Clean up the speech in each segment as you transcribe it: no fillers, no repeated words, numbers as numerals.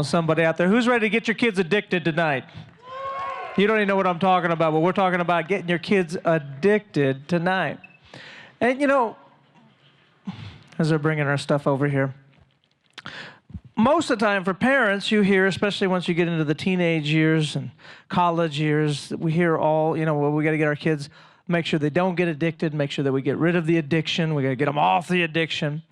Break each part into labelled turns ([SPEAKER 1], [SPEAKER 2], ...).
[SPEAKER 1] on somebody out there. Who's ready to get your kids addicted tonight? You don't even know what I'm talking about, but we're talking about getting your kids addicted tonight. And you know, as they're bringing our stuff over here, most of the time for parents, you hear, especially once you get into the teenage years and college years, we hear all, you know, well, we got to get our kids, make sure they don't get addicted, make sure that we get rid of the addiction, we got to get them off the addiction.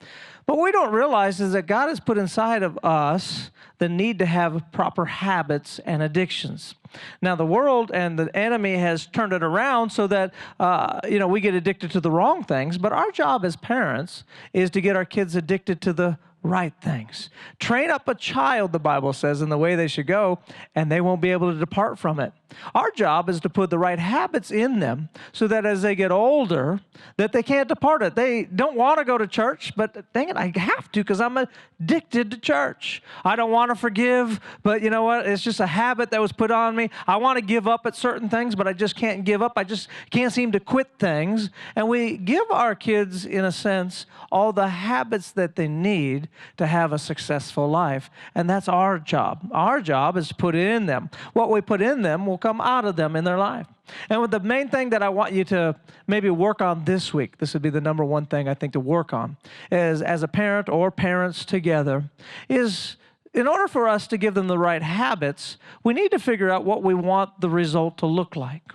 [SPEAKER 1] But what we don't realize is that God has put inside of us the need to have proper habits and addictions. Now, the world and the enemy has turned it around so that, we get addicted to the wrong things. But our job as parents is to get our kids addicted to the right things. Train up a child, the Bible says, in the way they should go, and they won't be able to depart from it. Our job is to put the right habits in them so that as they get older, that they can't depart it. They don't want to go to church, but dang it, I have to because I'm addicted to church. I don't want to forgive, but you know what? It's just a habit that was put on me. I want to give up at certain things, but I just can't give up. I just can't seem to quit things. And we give our kids, in a sense, all the habits that they need to have a successful life. And that's our job. Our job is to put it in them. What we put in them will come out of them in their life. And with the main thing that I want you to maybe work on this week, this would be the number one thing I think to work on, is as a parent or parents together, is in order for us to give them the right habits, we need to figure out what we want the result to look like,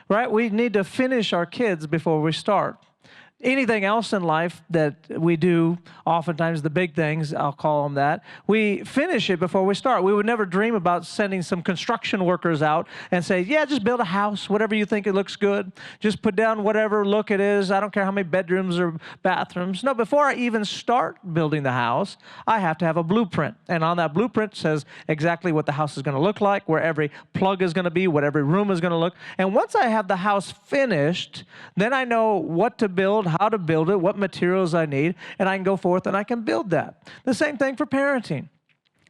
[SPEAKER 1] right? We need to finish our kids before we start. Anything else in life that we do, oftentimes the big things, I'll call them that, we finish it before we start. We would never dream about sending some construction workers out and say, yeah, just build a house, whatever you think it looks good. Just put down whatever look it is. I don't care how many bedrooms or bathrooms. No, before I even start building the house, I have to have a blueprint. And on that blueprint says exactly what the house is going to look like, where every plug is going to be, what every room is going to look. And once I have the house finished, then I know what to build, how to build it, what materials I need, and I can go forth and I can build that. The same thing for parenting.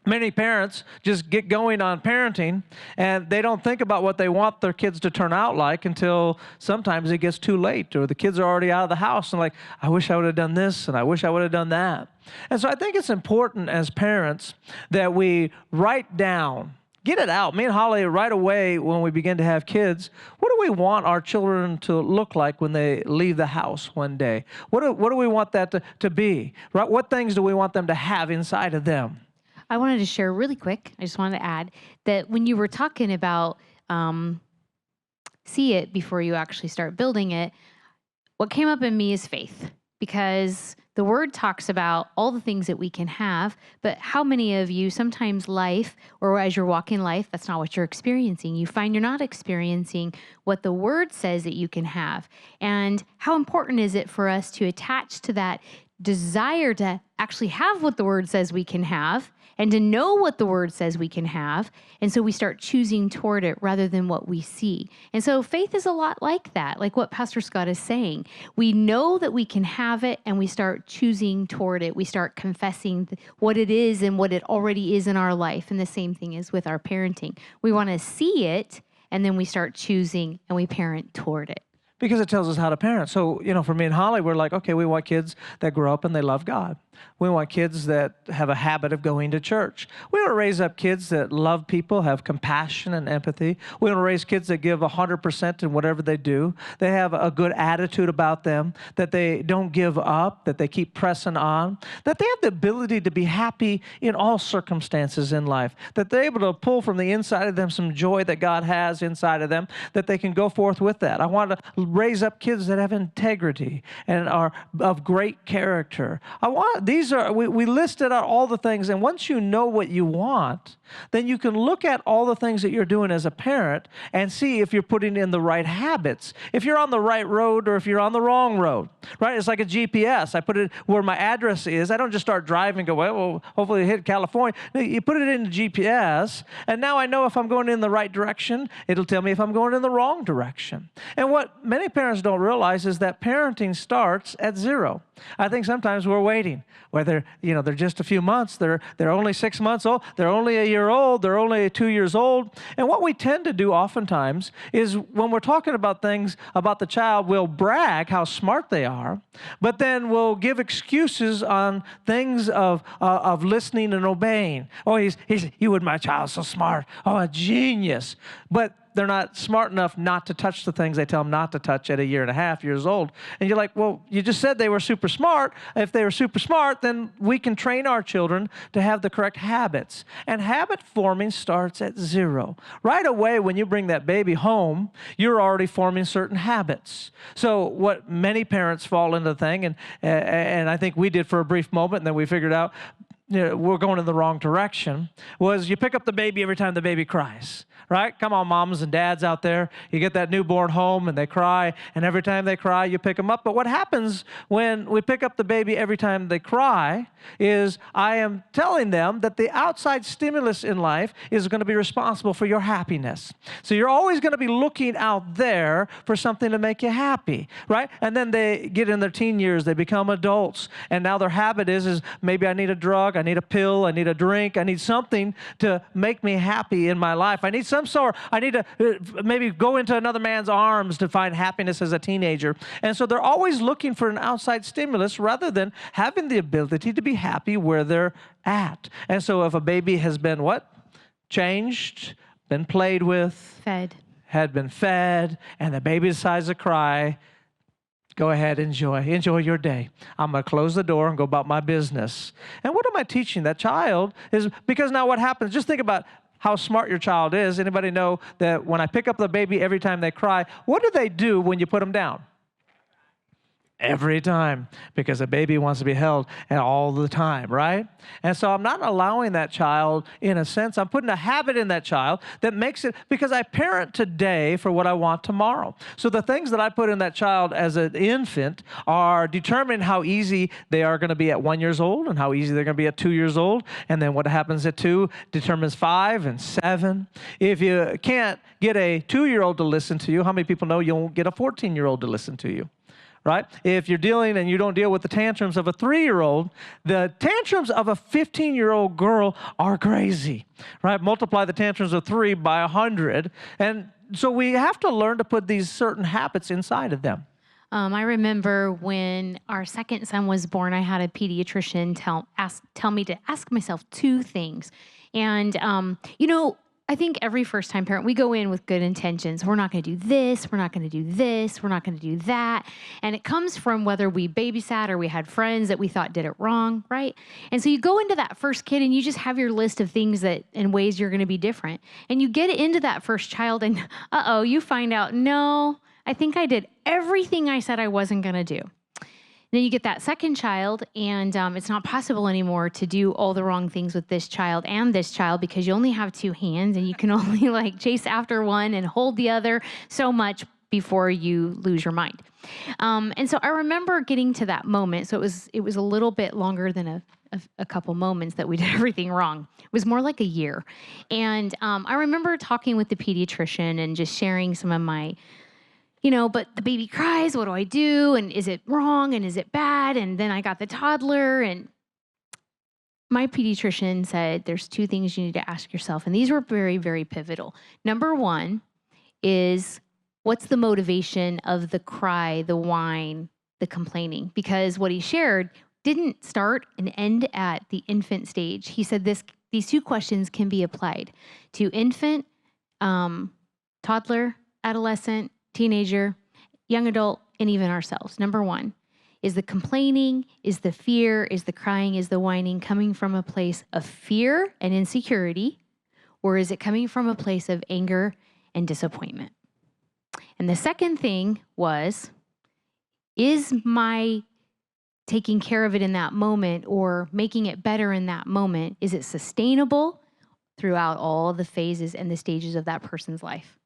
[SPEAKER 1] Many parents just get going on parenting and they don't think about what they want their kids to turn out like until sometimes it gets too late or the kids are already out of the house and like, I wish I would have done this and I wish I would have done that. And so I think it's important as parents that we write down, get it out. Me and Holly, right away when we begin to have kids, what do we want our children to look like when they leave the house one day? What do we want that to be? Right? What things do we want them to have inside of them?
[SPEAKER 2] I wanted to share really quick. I just wanted to add that when you were talking about see it before you actually start building it, what came up in me is faith. Because the word talks about all the things that we can have, but how many of you, sometimes life, or as you're walking life, that's not what you're experiencing. You find you're not experiencing what the word says that you can have. And how important is it for us to attach to that desire to actually have what the word says we can have and to know what the word says we can have. And so we start choosing toward it rather than what we see. And so faith is a lot like that, like what Pastor Scott is saying. We know that we can have it and we start choosing toward it. We start confessing what it is and what it already is in our life. And the same thing is with our parenting. We want to see it and then we start choosing and we parent toward it.
[SPEAKER 1] Because it tells us how to parent. So, for me and Holly, we're like, okay, we want kids that grow up and they love God. We want kids that have a habit of going to church. We want to raise up kids that love people, have compassion and empathy. We want to raise kids that give 100% in whatever they do. They have a good attitude about them, that they don't give up, that they keep pressing on, that they have the ability to be happy in all circumstances in life, that they're able to pull from the inside of them some joy that God has inside of them, that they can go forth with that. I want to raise up kids that have integrity and are of great character. We listed out all the things, and once you know what you want, then you can look at all the things that you're doing as a parent and see if you're putting in the right habits, if you're on the right road or if you're on the wrong road, right? It's like a GPS. I put it where my address is. I don't just start driving and go, well, hopefully hit California. No, you put it in the GPS, and now I know if I'm going in the right direction. It'll tell me if I'm going in the wrong direction. And what many parents don't realize is that parenting starts at zero. I think sometimes we're waiting. where they're just a few months, they're only 6 months old, they're only a year old, they're only 2 years old. And what we tend to do oftentimes is when we're talking about things about the child, we'll brag how smart they are, but then we'll give excuses on things of listening and obeying. Oh, you and my child's so smart. Oh, a genius. But they're not smart enough not to touch the things they tell them not to touch at 1.5 years old. And you're like, well, you just said they were super smart. If they were super smart, then we can train our children to have the correct habits. And habit forming starts at 0. Right away, when you bring that baby home, you're already forming certain habits. So what many parents fall into the thing, and I think we did for a brief moment, and then we figured out we're going in the wrong direction, was you pick up the baby every time the baby cries, right? Come on, moms and dads out there. You get that newborn home and they cry, and every time they cry, you pick them up. But what happens when we pick up the baby every time they cry is I am telling them that the outside stimulus in life is going to be responsible for your happiness. So you're always going to be looking out there for something to make you happy, right? And then they get in their teen years, they become adults, and now their habit is maybe I need a drug, I need a pill, I need a drink, I need something to make me happy in my life. I need I need to maybe go into another man's arms to find happiness as a teenager. And so they're always looking for an outside stimulus rather than having the ability to be happy where they're at. And so if a baby has been what? Changed, been played with, had been fed, and the baby decides to cry, go ahead, enjoy your day. I'm going to close the door and go about my business. And what am I teaching that child? Is because now what happens, just think about how smart your child is. Anybody know that when I pick up the baby every time they cry, what do they do when you put them down? Every time, because a baby wants to be held all the time, right? And so I'm not allowing that child, in a sense, I'm putting a habit in that child that makes it, because I parent today for what I want tomorrow. So the things that I put in that child as an infant are determining how easy they are going to be at 1 year old and how easy they're going to be at 2 years old. And then what happens at 2 determines 5 and 7. If you can't get a 2-year-old to listen to you, how many people know you won't get a 14-year-old to listen to you? Right? If you're dealing and you don't deal with the tantrums of a 3-year-old, the tantrums of a 15-year-old girl are crazy, right? Multiply the tantrums of 3 by 100. And so we have to learn to put these certain habits inside of them.
[SPEAKER 2] I remember when our second son was born, I had a pediatrician tell me to ask myself 2 things. And, I think every first-time parent, we go in with good intentions. We're not going to do this. We're not going to do this. We're not going to do that. And it comes from whether we babysat or we had friends that we thought did it wrong, right? And so you go into that first kid and you just have your list of things and ways you're going to be different. And you get into that first child and, you find out, no, I think I did everything I said I wasn't going to do. Then you get that second child, and it's not possible anymore to do all the wrong things with this child and this child because you only have 2 hands and you can only chase after one and hold the other so much before you lose your mind. And so I remember getting to that moment. So it was a little bit longer than a couple moments that we did everything wrong. It was more like a year. And I remember talking with the pediatrician and just sharing some of my but the baby cries, what do I do? And is it wrong? And is it bad? And then I got the toddler, and my pediatrician said, there's 2 things you need to ask yourself. And these were very, very pivotal. Number 1 is, what's the motivation of the cry, the whine, the complaining? Because what he shared didn't start and end at the infant stage. He said these 2 questions can be applied to infant, toddler, adolescent, teenager, young adult, and even ourselves. Number 1, is the complaining, is the fear, is the crying, is the whining coming from a place of fear and insecurity, or is it coming from a place of anger and disappointment? And the second thing was, is my taking care of it in that moment or making it better in that moment, is it sustainable throughout all the phases and the stages of that person's life?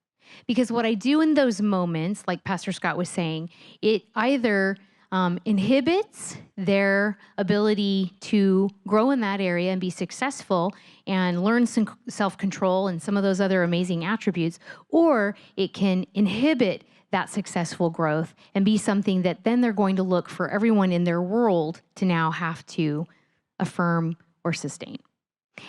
[SPEAKER 2] Because what I do in those moments, like Pastor Scott was saying, it either inhibits their ability to grow in that area and be successful and learn some self-control and some of those other amazing attributes, or it can inhibit that successful growth and be something that then they're going to look for everyone in their world to now have to affirm or sustain.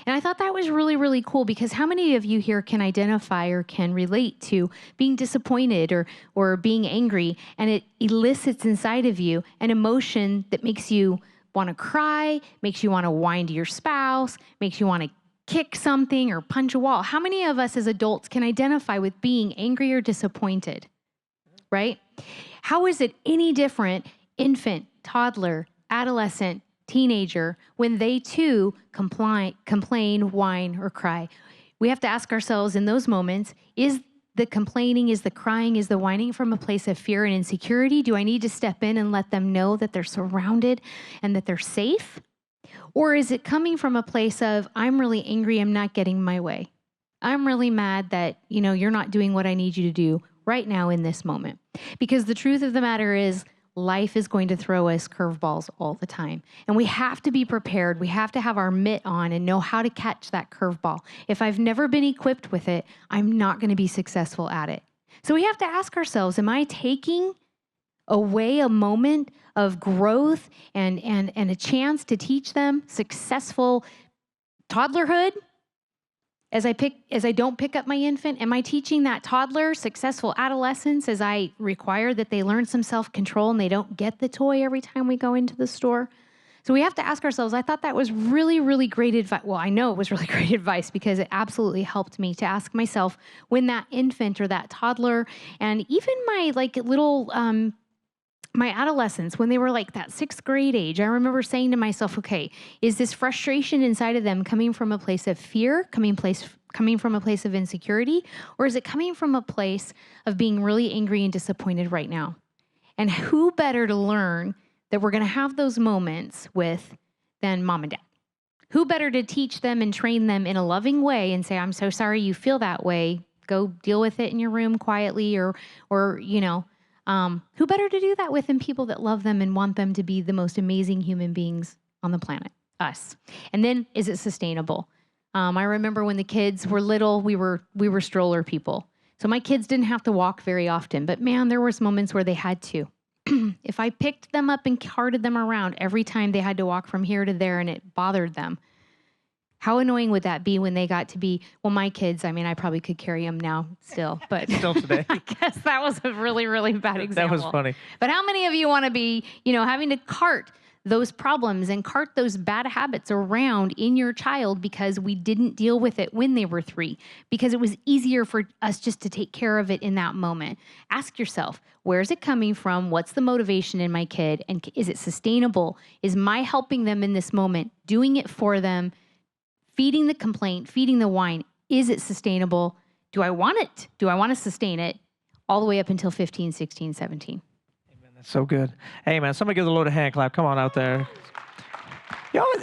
[SPEAKER 2] And I thought that was really, really cool, because how many of you here can identify or can relate to being disappointed or being angry, and it elicits inside of you an emotion that makes you want to cry, makes you want to whine to your spouse, makes you want to kick something or punch a wall? How many of us as adults can identify with being angry or disappointed, right? How is it any different, infant, toddler, adolescent, teenager, when they too complain, whine, or cry? We have to ask ourselves in those moments, is the complaining, is the crying, is the whining from a place of fear and insecurity? Do I need to step in and let them know that they're surrounded and that they're safe? Or is it coming from a place of, I'm really angry, I'm not getting my way. I'm really mad that, you're not doing what I need you to do right now in this moment. Because the truth of the matter is, life is going to throw us curveballs all the time. And we have to be prepared. We have to have our mitt on and know how to catch that curveball. If I've never been equipped with it, I'm not going to be successful at it. So we have to ask ourselves, am I taking away a moment of growth and a chance to teach them successful toddlerhood? As I don't pick up my infant, am I teaching that toddler successful adolescence as I require that they learn some self-control and they don't get the toy every time we go into the store? So we have to ask ourselves, I thought that was really, really great advice. Well, I know it was really great advice because it absolutely helped me to ask myself when that infant or that toddler, and even my little my adolescents, when they were like that 6th grade age, I remember saying to myself, okay, is this frustration inside of them coming from a place of fear, coming from a place of insecurity, or is it coming from a place of being really angry and disappointed right now? And who better to learn that we're going to have those moments with than mom and dad? Who better to teach them and train them in a loving way and say, I'm so sorry you feel that way. Go deal with it in your room quietly, or who better to do that with than people that love them and want them to be the most amazing human beings on the planet, us. And then, is it sustainable? I remember when the kids were little, we were stroller people. So my kids didn't have to walk very often, but man, there was moments where they had to. If I picked them up and carted them around every time they had to walk from here to there and it bothered them, how annoying would that be when they got to be, well, my kids, I probably could carry them now still, but
[SPEAKER 1] Still today.
[SPEAKER 2] I guess that was a really, really bad example.
[SPEAKER 1] That was funny.
[SPEAKER 2] But how many of you want to be, having to cart those problems and cart those bad habits around in your child because we didn't deal with it when they were 3, because it was easier for us just to take care of it in that moment? Ask yourself, where is it coming from? What's the motivation in my kid? And is it sustainable? Is my helping them in this moment, doing it for them, feeding the complaint, feeding the whine, is it sustainable? Do I want it? Do I want to sustain it all the way up until 15, 16, 17?
[SPEAKER 1] Amen. That's so good. Hey, man, somebody give the Lord a hand clap. Come on out there.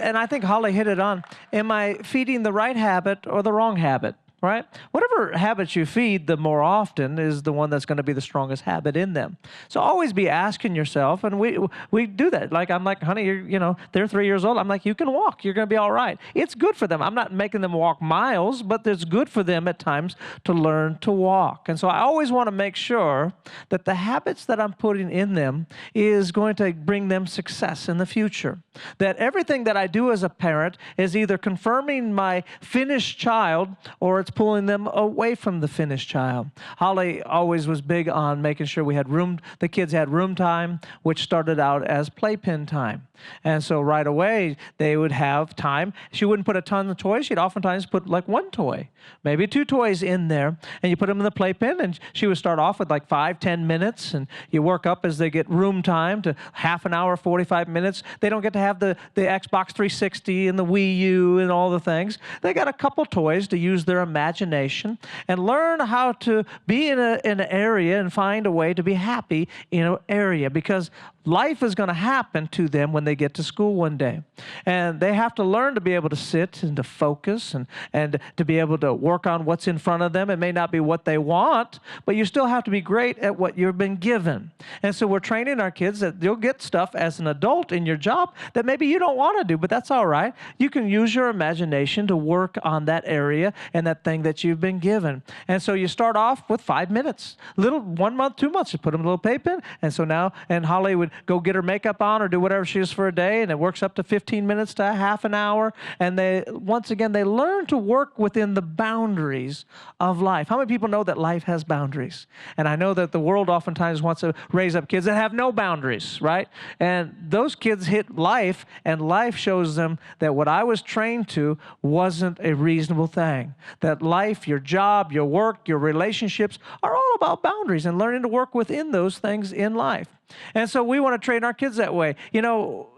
[SPEAKER 1] And I think Holly hit it on. Am I feeding the right habit or the wrong habit? Right? Whatever habits you feed, the more often is the one that's going to be the strongest habit in them. So always be asking yourself, and we do that. I'm like, honey, they're 3 years old. I'm like, you can walk. You're going to be all right. It's good for them. I'm not making them walk miles, but it's good for them at times to learn to walk. And so I always want to make sure that the habits that I'm putting in them is going to bring them success in the future. That everything that I do as a parent is either confirming my finished child or it's pulling them away from the finished child. Holly always was big on making sure the kids had room time, which started out as playpen time. And so right away, they would have time. She wouldn't put a ton of toys. She'd oftentimes put like 1 toy, maybe 2 toys in there, and you put them in the playpen, and she would start off with like 5-10 minutes, and you work up as they get room time to half an hour, 45 minutes. They don't get to have the Xbox 360 and the Wii U and all the things. They got a couple toys to use their imagination and learn how to be in an area and find a way to be happy in an area, because life is going to happen to them when they get to school one day. And they have to learn to be able to sit and to focus and to be able to work on what's in front of them. It may not be what they want, but you still have to be great at what you've been given. And so we're training our kids that you'll get stuff as an adult in your job that maybe you don't want to do, but that's all right. You can use your imagination to work on that area and that thing that you've been given. And so you start off with 5 minutes. Little 1 month, 2 months, you put them in a little paper. And so now, and Holly would go get her makeup on or do whatever she is for a day, and it works up to 15 minutes to a half an hour. And they, once again, they learn to work within the boundaries of life. How many people know that life has boundaries? And I know that the world oftentimes wants to raise up kids that have no boundaries, right? And those kids hit life, and life shows them that what I was trained to wasn't a reasonable thing. That life, your job, your work, your relationships are all about boundaries and learning to work within those things in life. And so we want to train our kids that way. You know,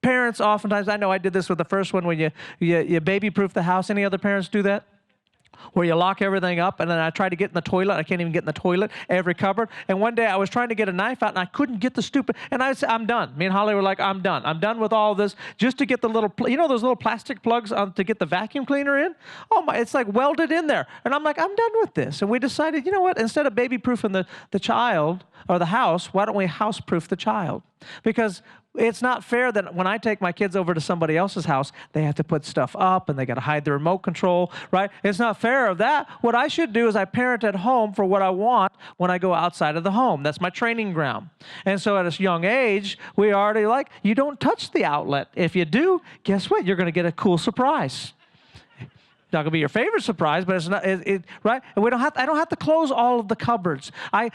[SPEAKER 1] parents oftentimes, I know I did this with the first one when you baby-proof the house. Any other parents do that? Where you lock everything up, and then I tried to get in the toilet. I can't even get in the toilet, every cupboard. And one day I was trying to get a knife out, and I couldn't get the stupid, and I said, I'm done. Me and Holly were like, I'm done. I'm done with all this, just to get the little, you know those little plastic plugs to get the vacuum cleaner in? Oh my, it's like welded in there. And I'm like, I'm done with this. And we decided, you know what, instead of baby-proofing the child or the house, why don't we house-proof the child? Because it's not fair that when I take my kids over to somebody else's house, they have to put stuff up and they got to hide the remote control, right? It's not fair of that. What I should do is I parent at home for what I want when I go outside of the home. That's my training ground. And so at a young age, we already like, you don't touch the outlet. If you do, guess what? You're going to get a cool surprise. Not gonna be your favorite surprise, but it's not, right? And I don't have to close all of the cupboards. I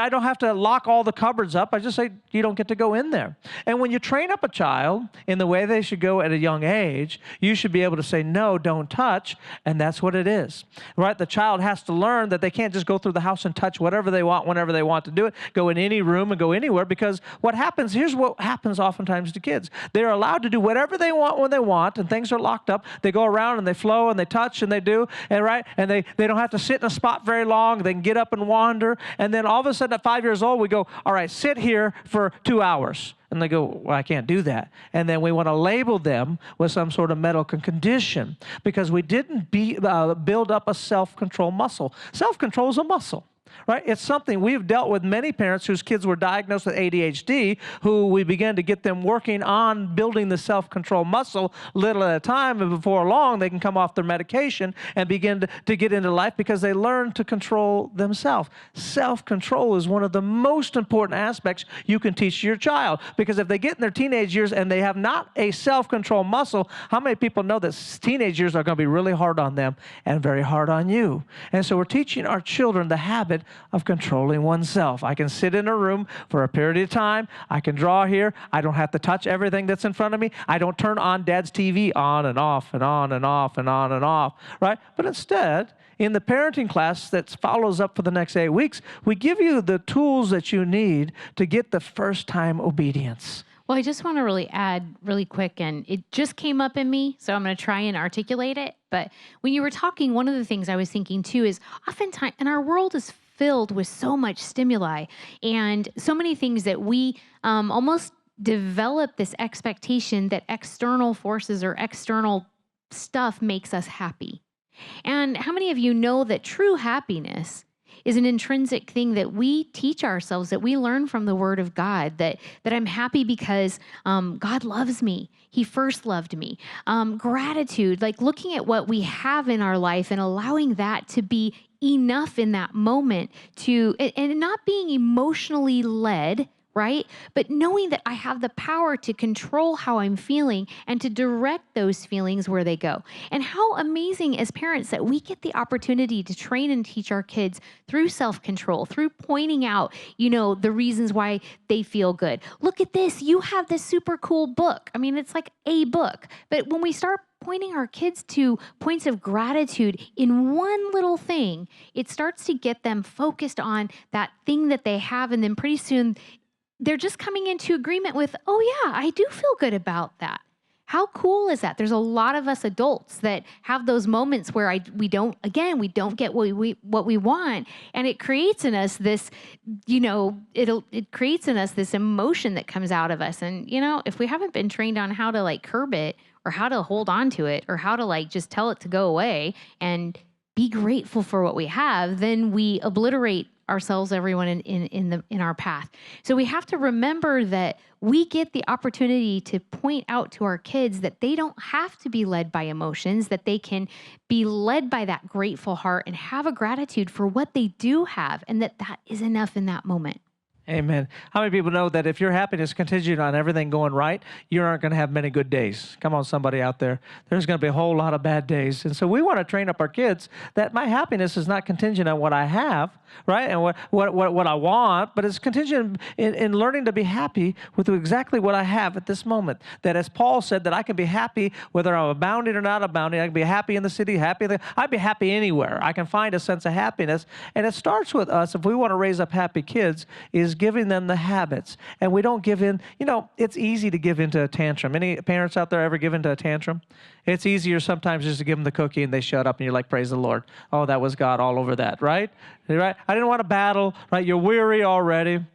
[SPEAKER 1] don't have to lock all the cupboards up. I just say, you don't get to go in there. And when you train up a child in the way they should go at a young age, you should be able to say, no, don't touch, and that's what it is, right? The child has to learn that they can't just go through the house and touch whatever they want, whenever they want to do it, go in any room and go anywhere, because what happens, here's what happens oftentimes to kids. They're allowed to do whatever they want when they want, and things are locked up. They go around and they flow and they touch and they do, and right, and they don't have to sit in a spot very long. They can get up and wander, and then all of a sudden at 5 years old, we go, all right, sit here for 2 hours. And they go, well, I can't do that. And then we want to label them with some sort of medical condition because we didn't build up a self-control muscle. Self-control is a muscle. Right? It's something we've dealt with many parents whose kids were diagnosed with ADHD, who we began to get them working on building the self-control muscle little at a time, and before long they can come off their medication and begin to get into life because they learn to control themselves. Self-control is one of the most important aspects you can teach your child, because if they get in their teenage years and they have not a self-control muscle, how many people know that teenage years are going to be really hard on them and very hard on you? And so we're teaching our children the habit of controlling oneself. I can sit in a room for a period of time. I can draw here. I don't have to touch everything that's in front of me. I don't turn on Dad's TV on and off and on and off and on and off, right? But instead, in the parenting class that follows up for the next 8 weeks, we give you the tools that you need to get the first-time obedience.
[SPEAKER 2] Well, I just want to really add really quick, and it just came up in me, so I'm going to try and articulate it. But when you were talking, one of the things I was thinking too is oftentimes, and our world is filled with so much stimuli and so many things that we almost develop this expectation that external forces or external stuff makes us happy. And how many of you know that true happiness is an intrinsic thing that we teach ourselves, that we learn from the Word of God, that I'm happy because God loves me. He first loved me. Gratitude, like looking at what we have in our life and allowing that to be enough in that moment and not being emotionally led, right? But knowing that I have the power to control how I'm feeling and to direct those feelings where they go. And how amazing as parents that we get the opportunity to train and teach our kids through self-control, through pointing out, the reasons why they feel good. Look at this. You have this super cool book. I mean, it's like a book. But when we start pointing our kids to points of gratitude in one little thing, it starts to get them focused on that thing that they have. And then pretty soon, they're just coming into agreement with, oh yeah, I do feel good about that. How cool is that? There's a lot of us adults that have those moments where we don't get what we want, and it creates in us this, it creates in us this emotion that comes out of us. And if we haven't been trained on how to like curb it, or how to hold on to it, or how to like just tell it to go away and be grateful for what we have, then we obliterate ourselves, everyone in our path. So we have to remember that we get the opportunity to point out to our kids that they don't have to be led by emotions, that they can be led by that grateful heart and have a gratitude for what they do have, and that is enough in that moment.
[SPEAKER 1] Amen. How many people know that if your happiness contingent on everything going right, you aren't going to have many good days? Come on, somebody out there. There's going to be a whole lot of bad days. And so we want to train up our kids that my happiness is not contingent on what I have, right? And what I want, but it's contingent in learning to be happy with exactly what I have at this moment. That as Paul said, that I can be happy whether I'm abounding or not abounding. I can be happy in the city, I'd be happy anywhere. I can find a sense of happiness. And it starts with us, if we want to raise up happy kids, is giving them the habits. And we don't give in. It's easy to give into a tantrum. Any parents out there ever give into a tantrum? It's easier sometimes just to give them the cookie and they shut up and you're like, praise the Lord. Oh, that was God all over that, right? Right? I didn't want to battle, right? You're weary already.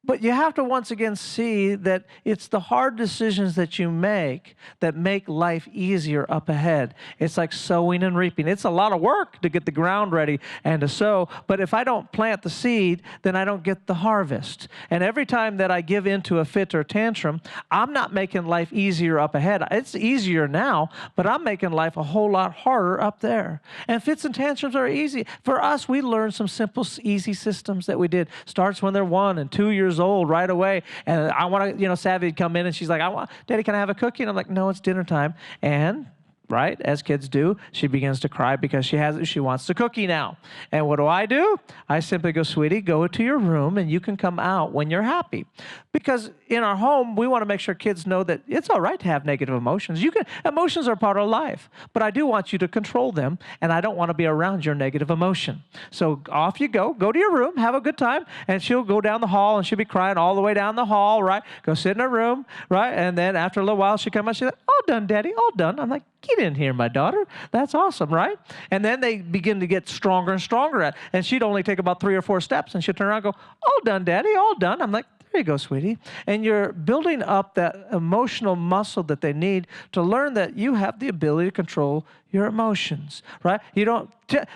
[SPEAKER 1] But you have to once again see that it's the hard decisions that you make that make life easier up ahead. It's like sowing and reaping. It's a lot of work to get the ground ready and to sow. But if I don't plant the seed, then I don't get the harvest. And every time that I give into a fit or tantrum, I'm not making life easier up ahead. It's easier now, but I'm making life a whole lot harder up there. And fits and tantrums are easy. For us, we learned some simple, easy systems that we did. Starts when they're 1 and 2 years old right away. And I want to, Savvy would come in and she's like, Daddy, can I have a cookie? And I'm like, no, it's dinner time. And right, as kids do, she begins to cry because she wants the cookie now. And what do? I simply go, sweetie, go to your room and you can come out when you're happy. Because in our home, we want to make sure kids know that it's all right to have negative emotions. Emotions are part of life, but I do want you to control them, and I don't want to be around your negative emotion. So off you go to your room, have a good time, and she'll go down the hall and she'll be crying all the way down the hall, right? Go sit in her room, right? And then after a little while, she comes out, she's like, all done, Daddy, all done. I'm like, get in here, my daughter. That's awesome, right? And then they begin to get stronger and stronger at it. And she'd only take about 3 or 4 steps, and she'd turn around and go, all done, Daddy, all done. I'm like, there you go, sweetie. And you're building up that emotional muscle that they need to learn that you have the ability to control your emotions, right?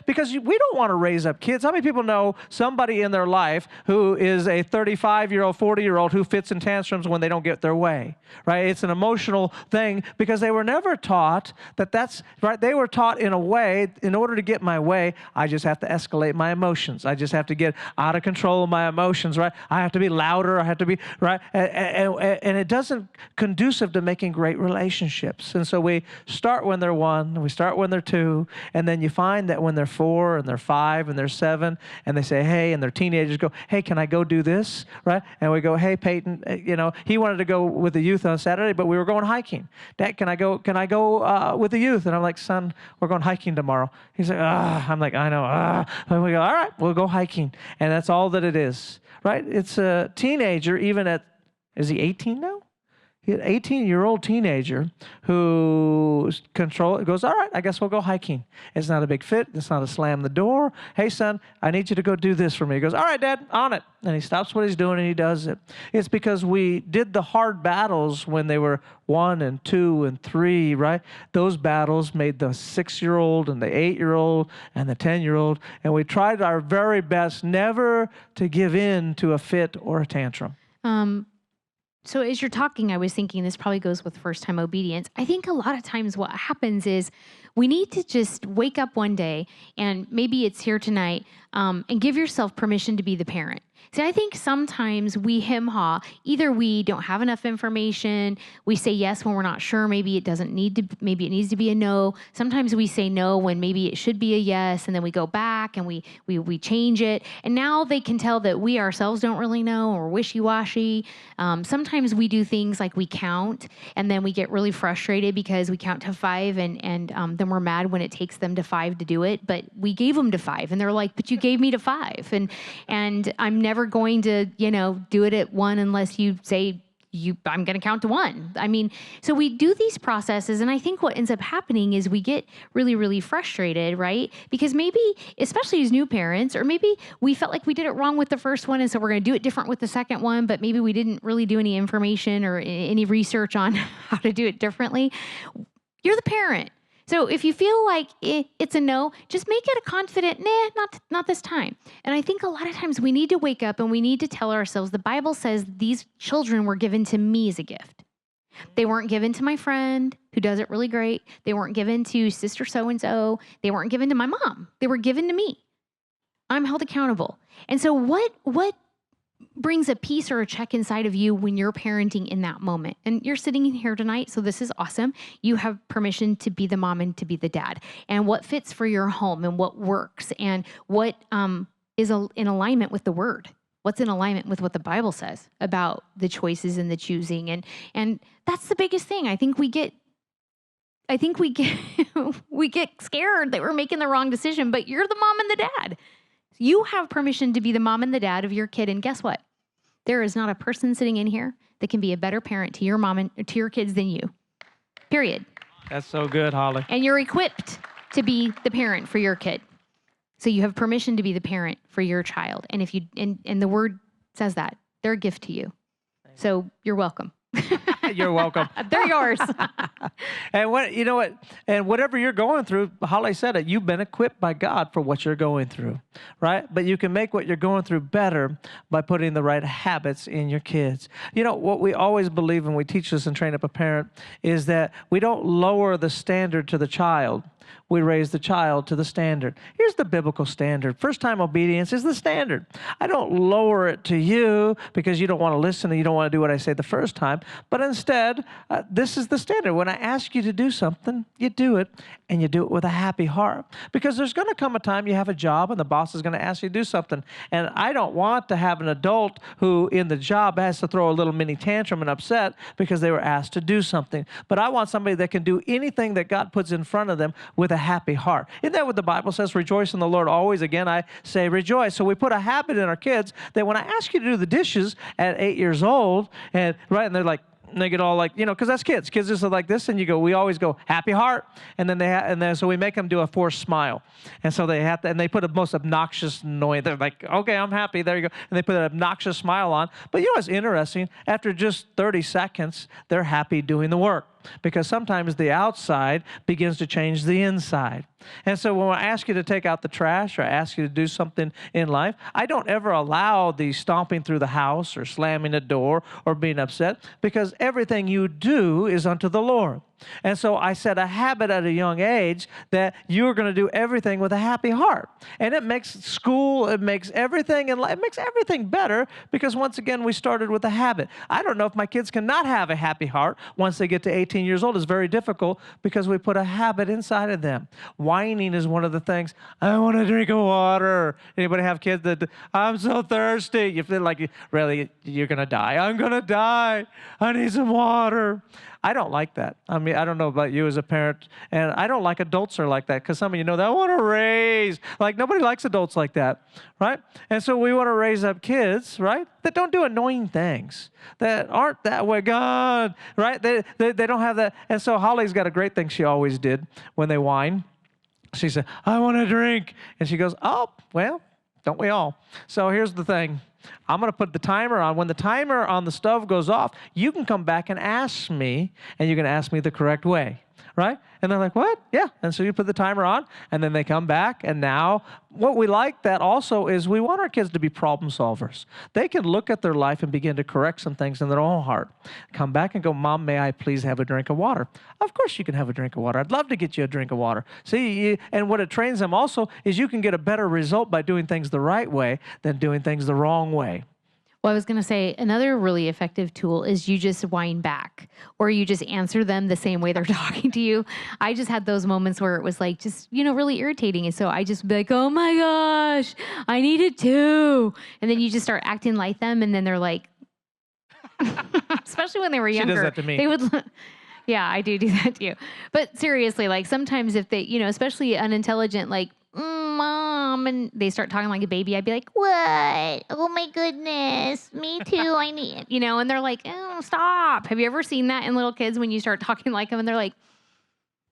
[SPEAKER 1] Because we don't want to raise up kids. How many people know somebody in their life who is a 35-year-old, 40-year-old who fits in tantrums when they don't get their way, right? It's an emotional thing because they were never taught that's, right? They were taught in a way, in order to get my way, I just have to escalate my emotions. I just have to get out of control of my emotions, right? I have to be louder. I have to be, right? And it doesn't conducive to making great relationships. And so we start when they're 1, we start when they're 2, and then you find that when they're 4 and they're 5 and they're 7, and they say, hey, and their teenagers go, hey, can I go do this, right? And we go, hey, Peyton, he wanted to go with the youth on Saturday, but we were going hiking. Dad, can I go with the youth? And I'm like, son, we're going hiking tomorrow. He's like, I'm like, I know. And we go, all right, we'll go hiking. And that's all that it is, right? It's a teenager, is he 18 now? He's an 18-year-old teenager who goes, all right, I guess we'll go hiking. It's not a big fit. It's not a slam the door. Hey, son, I need you to go do this for me. He goes, all right, Dad, on it. And he stops what he's doing and he does it. It's because we did the hard battles when they were 1 and 2 and 3, right? Those battles made the 6-year-old and the 8-year-old and the 10-year-old. And we tried our very best never to give in to a fit or a tantrum.
[SPEAKER 2] So as you're talking, I was thinking this probably goes with first-time obedience. I think a lot of times what happens is we need to just wake up one day, and maybe it's here tonight, and give yourself permission to be the parent. See, I think sometimes we hem-haw. Either we don't have enough information, we say yes when we're not sure, maybe it needs to be a no. Sometimes we say no when maybe it should be a yes, and then we go back and we change it. And now they can tell that we ourselves don't really know, or wishy-washy. Sometimes we do things like we count, and then we get really frustrated because we count to 5, and then we're mad when it takes them to 5 to do it. But we gave them to 5, and they're like, but you gave me to 5. And I'm never going to, do it at 1 unless you say I'm going to count to 1. I mean, so we do these processes, and I think what ends up happening is we get really, really frustrated, right? Because maybe, especially as new parents, or maybe we felt like we did it wrong with the first one, and so we're going to do it different with the second one, but maybe we didn't really do any information or any research on how to do it differently. You're the parent. So if you feel like it's a no, just make it a confident, not this time. And I think a lot of times we need to wake up and we need to tell ourselves, the Bible says these children were given to me as a gift. They weren't given to my friend who does it really great. They weren't given to sister so-and-so. They weren't given to my mom. They were given to me. I'm held accountable. And so what brings a peace or a check inside of you when you're parenting in that moment? And you're sitting in here tonight, so this is awesome. You have permission to be the mom and to be the dad, and what fits for your home and what works and what is in alignment with the word. What's in alignment with what the Bible says about the choices and the choosing. And that's the biggest thing. I think we get we get scared that we're making the wrong decision, but you're the mom and the dad. You have permission to be the mom and the dad of your kid. And guess what? There is not a person sitting in here that can be a better parent to your mom and to your kids than you. Period.
[SPEAKER 1] That's so good, Holly.
[SPEAKER 2] And you're equipped to be the parent for your kid. So you have permission to be the parent for your child. And if you and the word says that, they're a gift to you. So you're welcome.
[SPEAKER 1] You're welcome.
[SPEAKER 2] They're yours.
[SPEAKER 1] And you know what? And whatever you're going through, Holly said it, you've been equipped by God for what you're going through, right? But you can make what you're going through better by putting the right habits in your kids. You know, what we always believe when we teach this and train up a parent is that we don't lower the standard to the child. We raise the child to the standard. Here's the biblical standard. First-time obedience is the standard. I don't lower it to you because you don't want to listen and you don't want to do what I say the first time, but instead, this is the standard. When I ask you to do something, you do it, and you do it with a happy heart. Because there's going to come a time you have a job and the boss is going to ask you to do something, and I don't want to have an adult who in the job has to throw a little mini tantrum and upset because they were asked to do something. But I want somebody that can do anything that God puts in front of them with a happy heart. Isn't that what the Bible says? Rejoice in the Lord always. Again, I say rejoice. So we put a habit in our kids that when I ask you to do the dishes at 8 years old, and they're like, and they get all like, because that's kids. Kids just are like this, and we always go happy heart, and then so we make them do a forced smile, and so they have to, and they put a most obnoxious noise. They're like, okay, I'm happy. There you go, and they put an obnoxious smile on. But you know what's interesting? After just 30 seconds, they're happy doing the work. Because sometimes the outside begins to change the inside. And so when I ask you to take out the trash or I ask you to do something in life, I don't ever allow the stomping through the house or slamming the door or being upset, because everything you do is unto the Lord. And so I set a habit at a young age that you're going to do everything with a happy heart. And it makes school, it makes everything in life, it makes everything better, because once again, we started with a habit. I don't know if my kids can not have a happy heart once they get to 18 years old. It's very difficult because we put a habit inside of them. Whining is one of the things. I want a drink of water. Anybody have kids that, I'm so thirsty? You feel like, really, you're going to die. I'm going to die. I need some water. I don't like that. I mean, I don't know about you as a parent, and I don't like adults are like that, because some of you know that I want to raise. Like, nobody likes adults like that, right? And so we want to raise up kids, right, that don't do annoying things, that aren't that way. God, right? They don't have that. And so Holly's got a great thing she always did when they whine. She said, I want a drink. And she goes, oh, well, don't we all? So here's the thing. I'm going to put the timer on. When the timer on the stove goes off, you can come back and ask me, and you can ask me the correct way, right? And they're like, what? Yeah. And so you put the timer on, and then they come back. And now what we like that also is we want our kids to be problem solvers. They can look at their life and begin to correct some things in their own heart. Come back and go, Mom, may I please have a drink of water? Of course you can have a drink of water. I'd love to get you a drink of water. See, and what it trains them also is you can get a better result by doing things the right way than doing things the wrong way.
[SPEAKER 2] Well, I was going to say another really effective tool is you just whine back, or you just answer them the same way they're talking to you. I just had those moments where it was like just, really irritating. And so I just be like, oh my gosh, I need it too. And then you just start acting like them. And then they're like, especially when they were younger.
[SPEAKER 1] She does that to me.
[SPEAKER 2] They would, yeah, I do that to you. But seriously, like sometimes if they, especially unintelligent, like, Mom, Mom, and they start talking like a baby, I'd be like, what? Oh my goodness. Me too. I need, and they're like, oh, stop. Have you ever seen that in little kids when you start talking like them and they're like,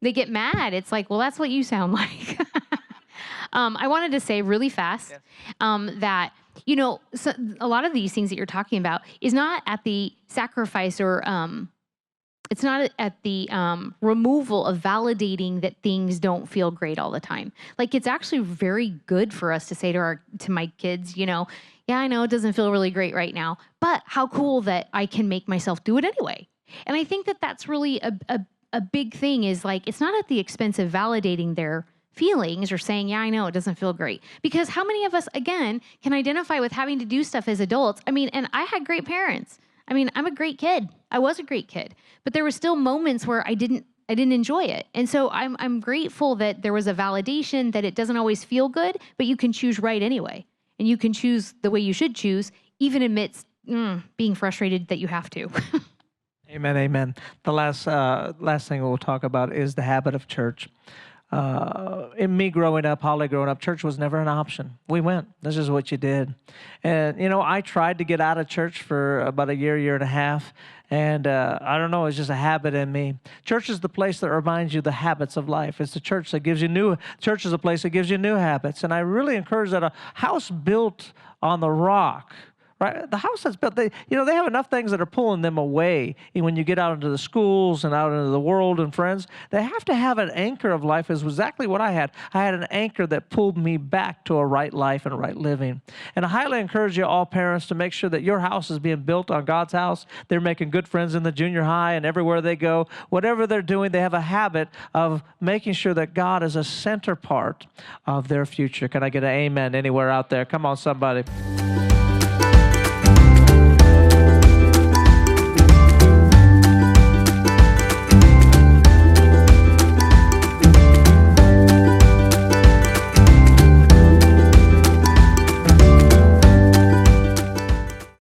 [SPEAKER 2] they get mad? It's like, well, that's what you sound like. I wanted to say really fast that, so a lot of these things that you're talking about is not at the sacrifice or it's not at the removal of validating that things don't feel great all the time. Like, it's actually very good for us to say to my kids, yeah, I know it doesn't feel really great right now, but how cool that I can make myself do it anyway. And I think that that's really a big thing, is like, it's not at the expense of validating their feelings or saying, yeah, I know it doesn't feel great. Because how many of us, again, can identify with having to do stuff as adults? I mean, and I had great parents. I mean, I'm a great kid. I was a great kid, but there were still moments where I didn't enjoy it. And so I'm grateful that there was a validation that it doesn't always feel good, but you can choose right anyway. And you can choose the way you should choose, even amidst being frustrated that you have to.
[SPEAKER 1] Amen, amen. The last thing we'll talk about is the habit of church. In me growing up, Holly growing up, church was never an option. We went. This is what you did. And, I tried to get out of church for about a year and a half. And I don't know, it's just a habit in me. Church is the place that reminds you the habits of life. It's the church that gives you church is a place that gives you new habits. And I really encourage that a house built on the rock, right? The house that's built, they have enough things that are pulling them away. And when you get out into the schools and out into the world and friends, they have to have an anchor of life, is exactly what I had. I had an anchor that pulled me back to a right life and right living. And I highly encourage you, all parents, to make sure that your house is being built on God's house. They're making good friends in the junior high and everywhere they go. Whatever they're doing, they have a habit of making sure that God is a center part of their future. Can I get an amen anywhere out there? Come on, somebody.